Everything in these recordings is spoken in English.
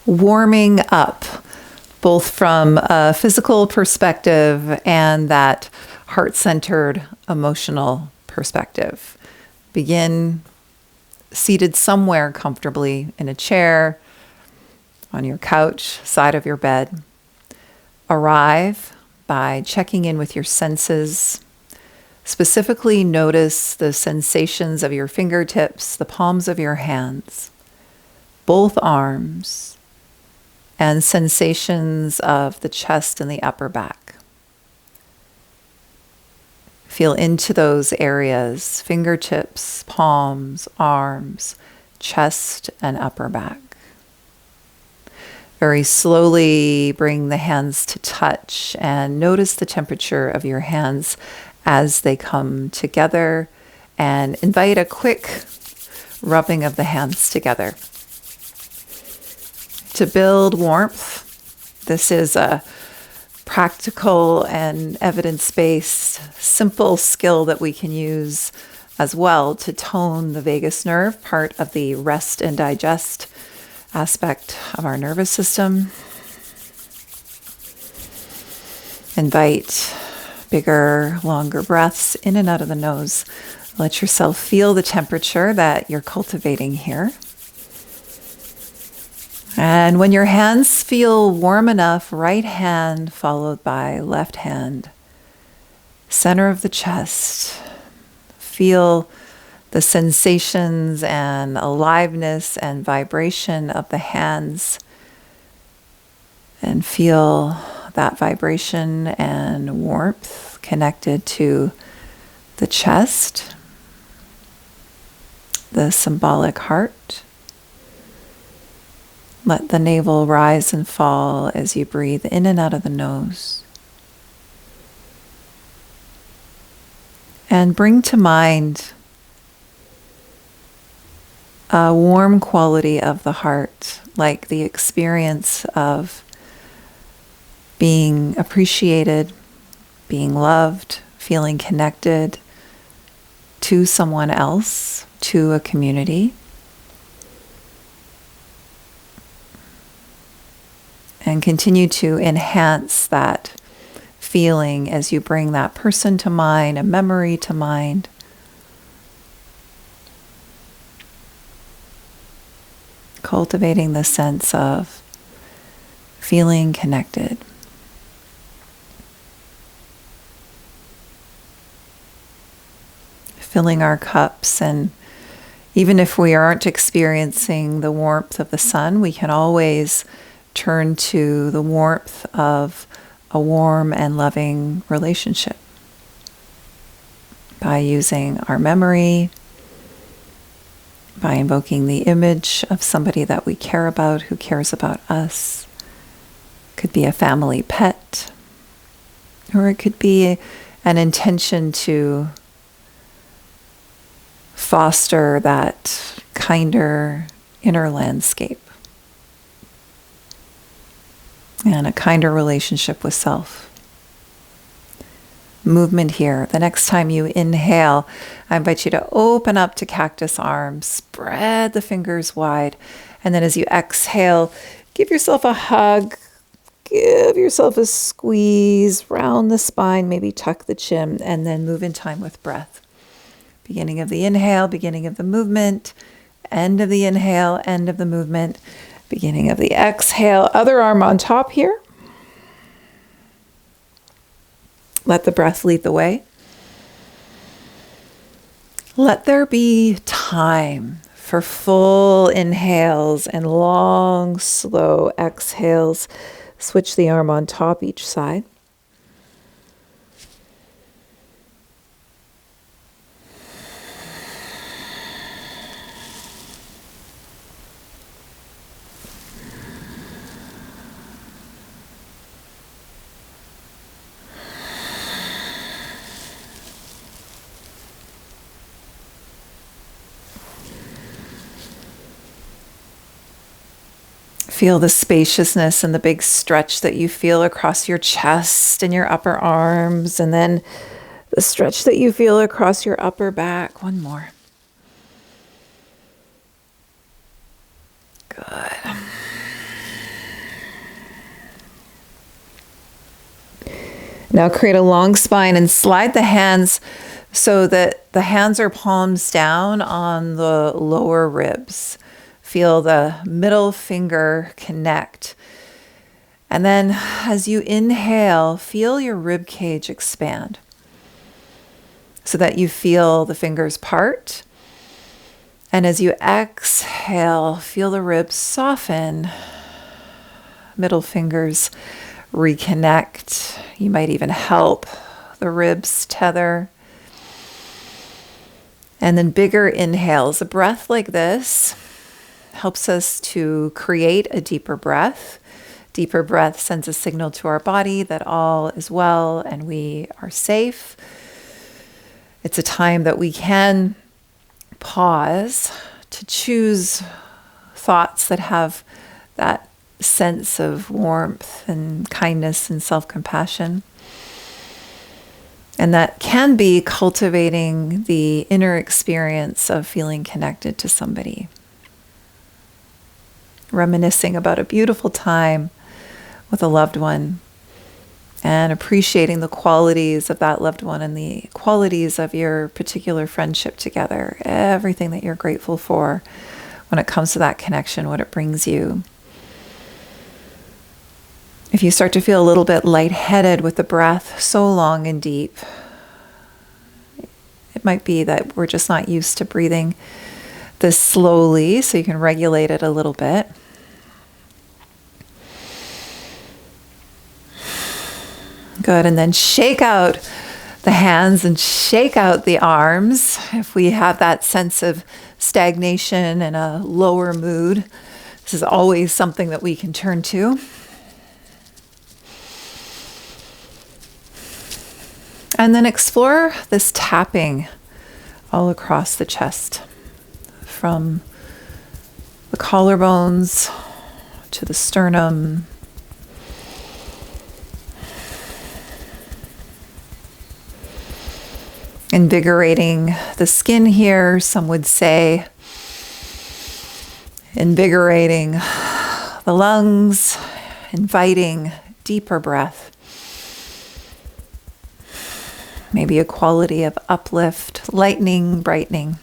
warming up, both from a physical perspective and that heart-centered emotional perspective. Begin seated somewhere comfortably in a chair, on your couch, side of your bed. Arrive by checking in with your senses. Specifically notice the sensations of your fingertips, the palms of your hands, both arms, and sensations of the chest and the upper back. Feel into those areas, fingertips, palms, arms, chest, and upper back. Very slowly bring the hands to touch and notice the temperature of your hands as they come together, and invite a quick rubbing of the hands together. To build warmth, this is a practical and evidence-based, simple skill that we can use as well to tone the vagus nerve, part of the rest and digest aspect of our nervous system. Invite bigger, longer breaths in and out of the nose. Let yourself feel the temperature that you're cultivating here. And when your hands feel warm enough, right hand followed by left hand, center of the chest, feel the sensations and aliveness and vibration of the hands, and feel that vibration and warmth connected to the chest, the symbolic heart. Let the navel rise and fall as you breathe in and out of the nose. And bring to mind a warm quality of the heart, like the experience of being appreciated, being loved, feeling connected to someone else, to a community. And continue to enhance that feeling as you bring that person to mind, a memory to mind. Cultivating the sense of feeling connected. Filling our cups, and even if we aren't experiencing the warmth of the sun, we can always turn to the warmth of a warm and loving relationship by using our memory, by invoking the image of somebody that we care about, who cares about us. Could be a family pet, or it could be an intention to foster that kinder inner landscape and a kinder relationship with self. Movement here. The next time you inhale, I invite you to open up to cactus arms, spread the fingers wide, and then as you exhale, give yourself a hug, give yourself a squeeze, round the spine, maybe tuck the chin, and then move in time with breath. Beginning of the inhale, beginning of the movement, end of the inhale, end of the movement, beginning of the exhale, other arm on top here. Let the breath lead the way. Let there be time for full inhales and long, slow exhales. Switch the arm on top each side. Feel the spaciousness and the big stretch that you feel across your chest and your upper arms, and then the stretch that you feel across your upper back. One more. Good. Now create a long spine and slide the hands so that the hands are palms down on the lower ribs. Feel the middle finger connect. And then as you inhale, feel your rib cage expand so that you feel the fingers part. And as you exhale, feel the ribs soften, middle fingers reconnect. You might even help the ribs tether. And then bigger inhales. A breath like this helps us to create a deeper breath. Deeper breath sends a signal to our body that all is well and we are safe. It's a time that we can pause to choose thoughts that have that sense of warmth and kindness and self-compassion. And that can be cultivating the inner experience of feeling connected to somebody. Reminiscing about a beautiful time with a loved one and appreciating the qualities of that loved one and the qualities of your particular friendship together. Everything that you're grateful for when it comes to that connection, what it brings you. If you start to feel a little bit lightheaded with the breath so long and deep, it might be that we're just not used to breathing this slowly, so you can regulate it a little bit. Good, and then shake out the hands and shake out the arms. If we have that sense of stagnation and a lower mood, this is always something that we can turn to. And then explore this tapping all across the chest, from the collarbones to the sternum. Invigorating the skin here, some would say. Invigorating the lungs, inviting deeper breath. Maybe a quality of uplift, lightening, brightening.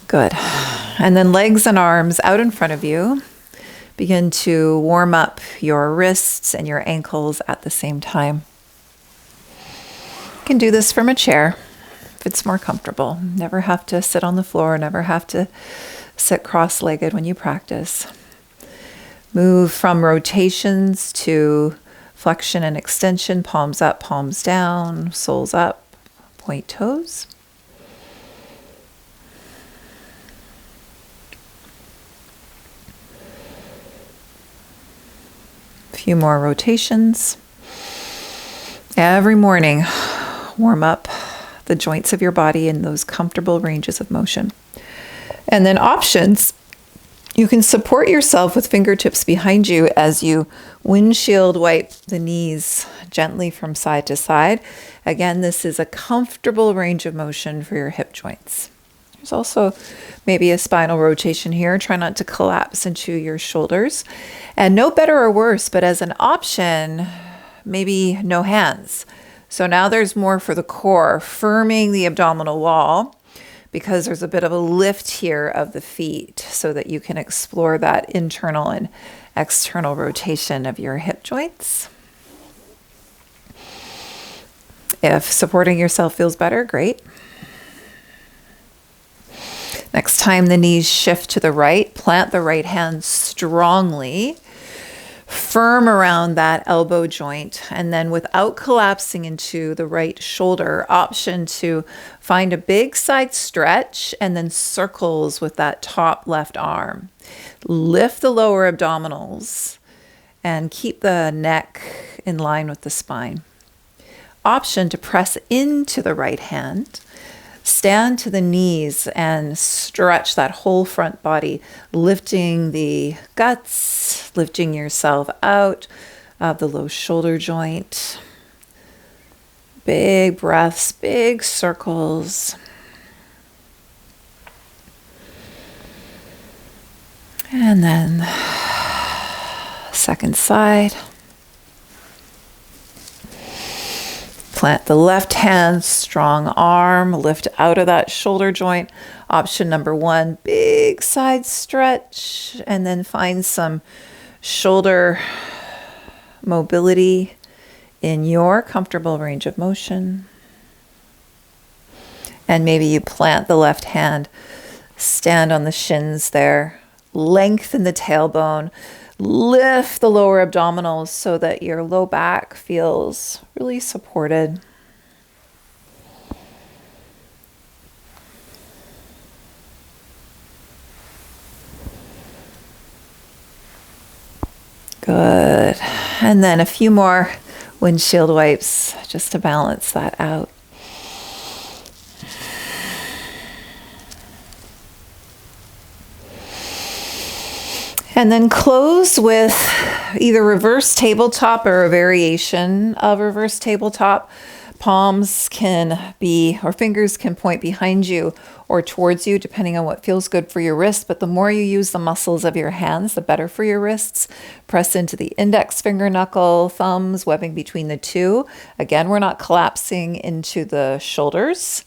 Good. And then legs and arms out in front of you. Begin to warm up your wrists and your ankles at the same time. You can do this from a chair if it's more comfortable. Never have to sit on the floor, never have to sit cross-legged when you practice. Move from rotations to flexion and extension, palms up, palms down, soles up, point toes. A few more rotations. Every morning, warm up the joints of your body in those comfortable ranges of motion. And then options. You can support yourself with fingertips behind you as you windshield wipe the knees gently from side to side. Again, this is a comfortable range of motion for your hip joints. There's also maybe a spinal rotation here. Try not to collapse into your shoulders. And no better or worse, but as an option, maybe no hands. So now there's more for the core, firming the abdominal wall, because there's a bit of a lift here of the feet so that you can explore that internal and external rotation of your hip joints. If supporting yourself feels better, great. Next time the knees shift to the right, plant the right hand strongly, firm around that elbow joint, and then without collapsing into the right shoulder, option to find a big side stretch and then circles with that top left arm. Lift the lower abdominals and keep the neck in line with the spine. Option to press into the right hand. Stand to the knees and stretch that whole front body, lifting the guts, lifting yourself out of the low shoulder joint. Big breaths, big circles. And then second side. plant the left hand, strong arm, lift out of that shoulder joint. Option number 1, big side stretch, and then find some shoulder mobility in your comfortable range of motion. And maybe you plant the left hand, stand on the shins there, lengthen the tailbone, lift the lower abdominals so that your low back feels really supported. Good. And then a few more windshield wipes just to balance that out. And then close with either reverse tabletop or a variation of reverse tabletop. Palms can be, or fingers can point behind you or towards you, depending on what feels good for your wrist. But the more you use the muscles of your hands, the better for your wrists. Press into the index finger knuckle, thumbs, webbing between the two. Again, we're not collapsing into the shoulders.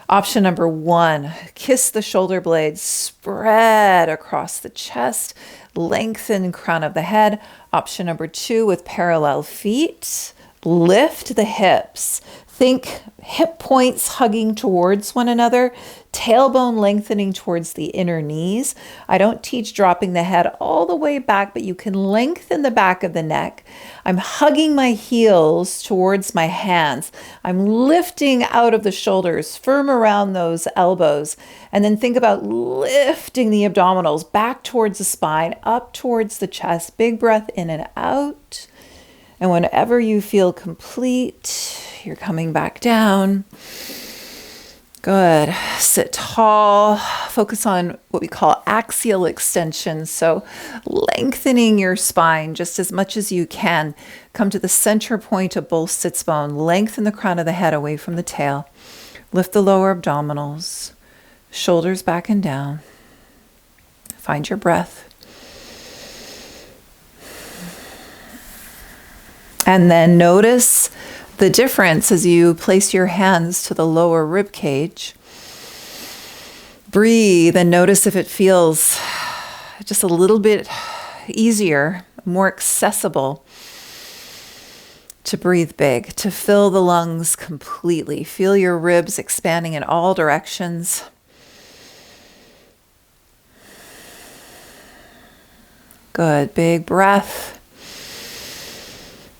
Option number 1, kiss the shoulder blades, spread across the chest, lengthen crown of the head. Option number 2, with parallel feet, lift the hips. Think hip points hugging towards one another, tailbone lengthening towards the inner knees. I don't teach dropping the head all the way back, but you can lengthen the back of the neck. I'm hugging my heels towards my hands. I'm lifting out of the shoulders, firm around those elbows. And then think about lifting the abdominals back towards the spine, up towards the chest. Big breath in and out. And whenever you feel complete, you're coming back down. Good. Sit tall. Focus on what we call axial extension. So lengthening your spine just as much as you can. Come to the center point of both sits bone. Lengthen the crown of the head away from the tail. Lift the lower abdominals. Shoulders back and down. Find your breath. And then notice the difference as you place your hands to the lower rib cage. Breathe and notice if it feels just a little bit easier, more accessible to breathe big, to fill the lungs completely. Feel your ribs expanding in all directions. Good, big breath.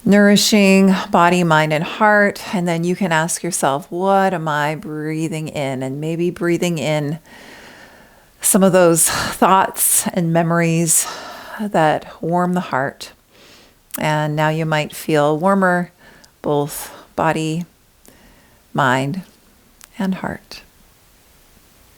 Nourishing body, mind, and heart. And then you can ask yourself, what am I breathing in? And maybe breathing in some of those thoughts and memories that warm the heart. And now you might feel warmer, both body, mind, and heart.